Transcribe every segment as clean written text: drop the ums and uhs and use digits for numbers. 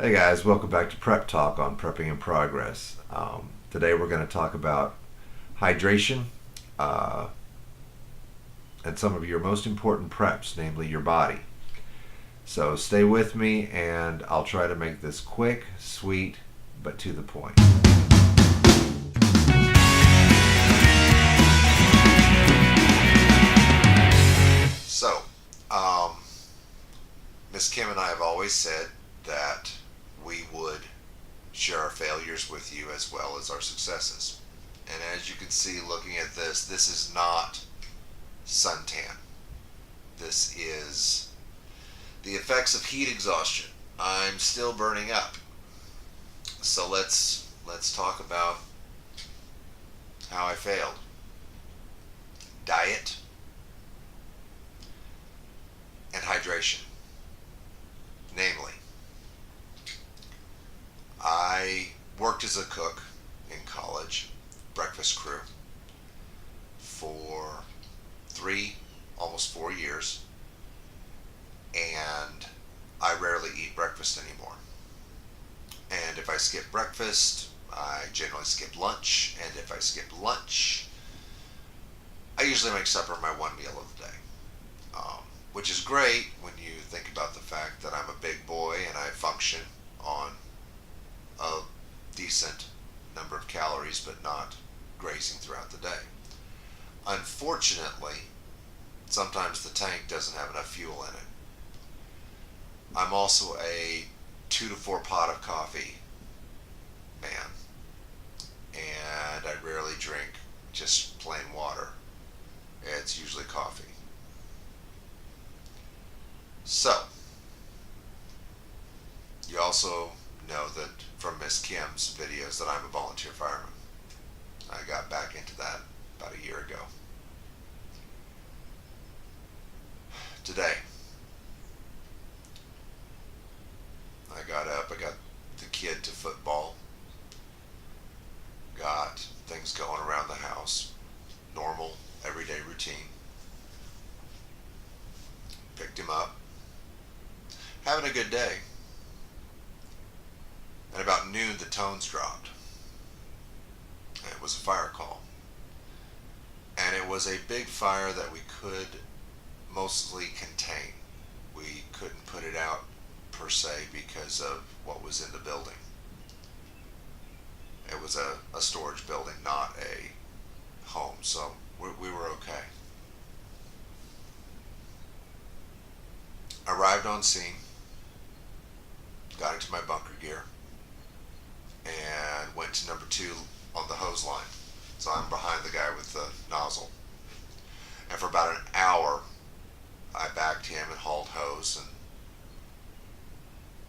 Hey guys, welcome back to Prep Talk on Prepping in Progress. Today we're going to talk about hydration uh, and some of your most important preps, namely your body. So stay with me and I'll try to make this quick, sweet, but to the point. So, um, Miss Kim and I have always said that we would share our failures with you as well as our successes. And as you can see looking at this, this is not suntan. This is the effects of heat exhaustion. I'm still burning up. So let's talk about how I failed. Diet and hydration. Namely, I worked as a cook in college, breakfast crew, for 3, almost 4 years, and I rarely eat breakfast anymore. And if I skip breakfast, I generally skip lunch, and if I skip lunch, I usually make supper my one meal of the day. Which is great when you think about the fact that I'm a big boy and I function on a decent number of calories but not grazing throughout the day. Unfortunately, sometimes the tank doesn't have enough fuel in it. I'm also a 2 to 4 pot of coffee man, and I rarely drink just plain water. It's usually coffee. So, you also know that from Miss Kim's videos that I'm a volunteer fireman. I got back into that about a year ago. Today, I got up, I got the kid to football, got things going around the house, normal, everyday routine. Picked him up, having a good day. At about noon, the tones dropped. It was a fire call. And it was a big fire that we could mostly contain. We couldn't put it out per se because of what was in the building. It was a storage building, not a home, so we were okay. Arrived on scene, got into my bunker gear, and went to number 2 on the hose line. So I'm behind the guy with the nozzle. And for about an hour, I backed him and hauled hose and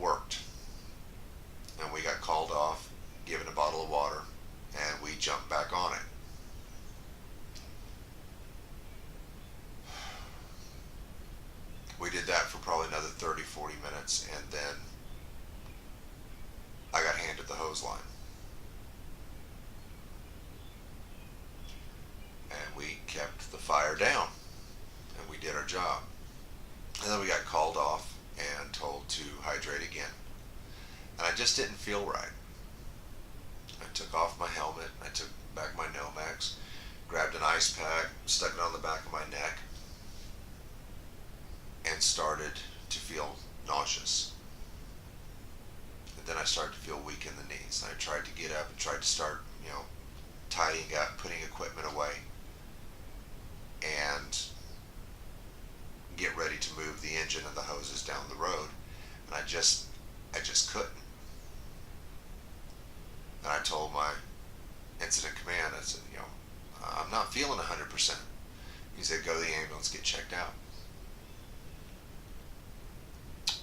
worked. And we got called off, given a bottle of water, and we jumped back on it. We did that for probably another 30, 40 minutes, and then I got handed the hose line. And we kept the fire down, and we did our job. And then we got called off and told to hydrate again. And I just didn't feel right. I took off my helmet, I took back my Nomex, grabbed an ice pack, stuck it on the back of my neck, and started to feel nauseous. And then I started to feel weak in the knees. And I tried to get up and tried to start, tidying up, putting equipment away, and get ready to move the engine and the hoses down the road. And I just couldn't. And I told my incident command, I said, I'm not feeling 100%. He said, go to the ambulance, get checked out.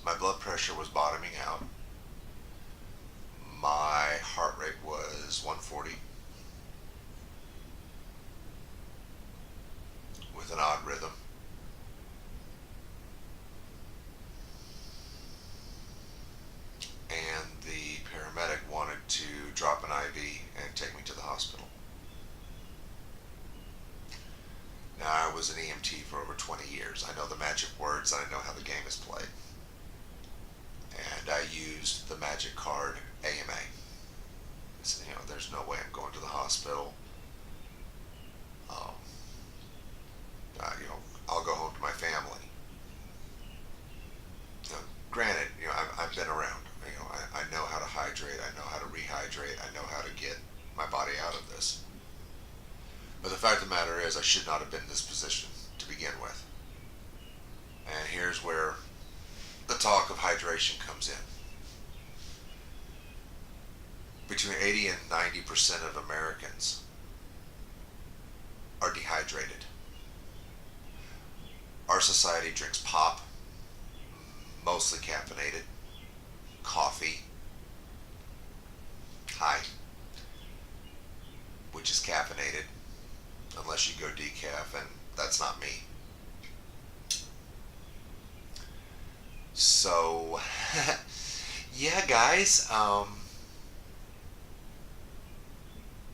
My blood pressure was bottoming out. My heart rate was 140 with an odd rhythm. And the paramedic wanted to drop an IV and take me to the hospital. Now, I was an EMT for over 20 years. I know the magic words, and I know how the game is played. And I used the magic magic card AMA. There's no way I'm going to the hospital. Um, I'll go home to my family. Granted, I've been around. I know how to hydrate. I know how to rehydrate. I know how to get my body out of this. But the fact of the matter is, I should not have been in this position to begin with. And here's where the talk of hydration comes in. Between 80 and 90% of Americans are dehydrated. Our society drinks pop, mostly caffeinated, coffee, high, which is caffeinated, unless you go decaf, and that's not me. So, yeah, guys,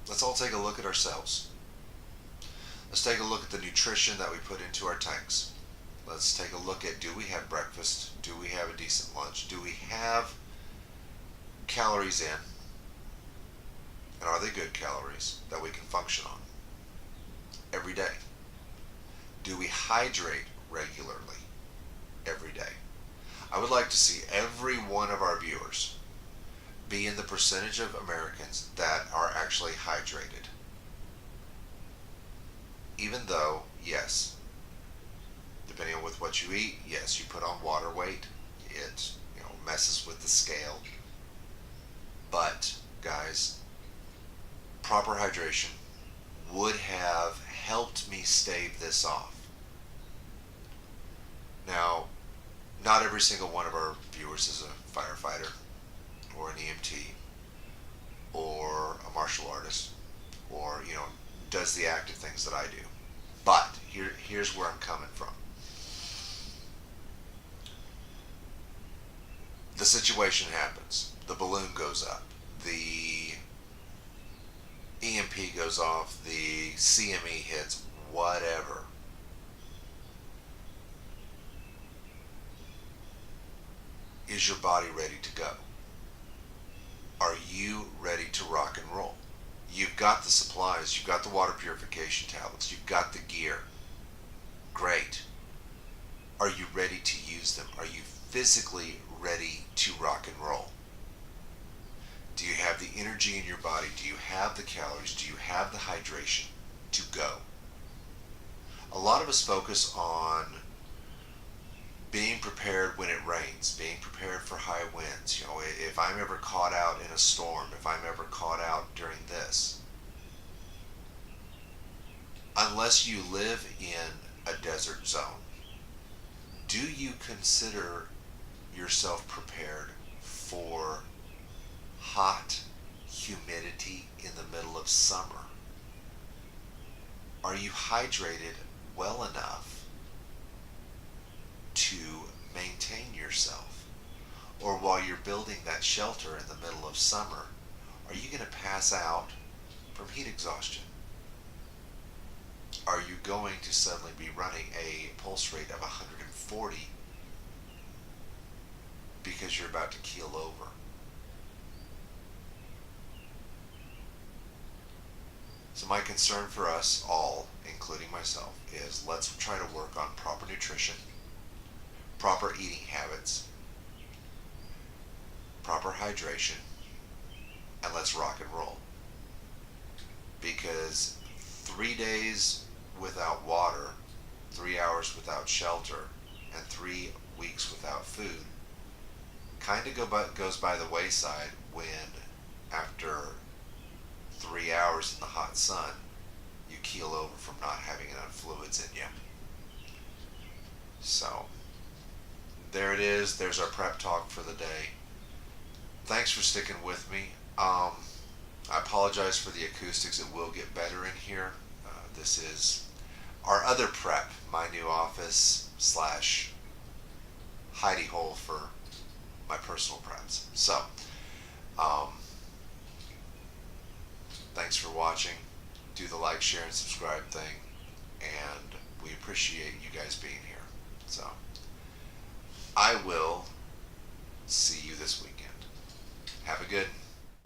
let's all take a look at ourselves. Let's take a look at the nutrition that we put into our tanks. Let's take a look at, do we have breakfast? Do we have a decent lunch? Do we have calories in? And are they good calories that we can function on every day? Do we hydrate regularly every day? I would like to see every one of our viewers be in the percentage of Americans that are actually hydrated. Even though, yes, depending on with what you eat, yes, you put on water weight, it messes with the scale. But guys, proper hydration would have helped me stave this off. Now, not every single one of our viewers is a firefighter or an EMT or a martial artist or does the active things that I do. But here's where I'm coming from. The situation happens. The balloon goes up. The EMP goes off. The CME hits. Whatever. Is your body ready to go? Are you ready to rock and roll? You've got the supplies. You've got the water purification tablets. You've got the gear. Great. Are you ready to use them? Are you physically ready to rock and roll? Do you have the energy in your body? Do you have the calories? Do you have the hydration to go? A lot of us focus on being prepared when it rains, being prepared for high winds. If I'm ever caught out in a storm, if I'm ever caught out during this. Unless you live in a desert zone, do you consider yourself prepared for hot humidity in the middle of summer? Are you hydrated well enough to maintain yourself? Or while you're building that shelter in the middle of summer, are you going to pass out from heat exhaustion? Are you going to suddenly be running a pulse rate of 140 because you're about to keel over? So my concern for us all, including myself, is let's try to work on proper nutrition, proper eating habits, proper hydration, and let's rock and roll. Because 3 days without water, 3 hours without shelter, and 3 weeks without food kind of goes by the wayside when, after 3 hours in the hot sun, you keel over from not having enough fluids in you. So, there it is. There's our prep talk for the day. Thanks for sticking with me. I apologize for the acoustics. It will get better in here. This is our other prep, my new office / hidey hole for my personal preps. So, thanks for watching. Do the like, share, and subscribe thing. And we appreciate you guys being here. So, I will see you this weekend. Have a good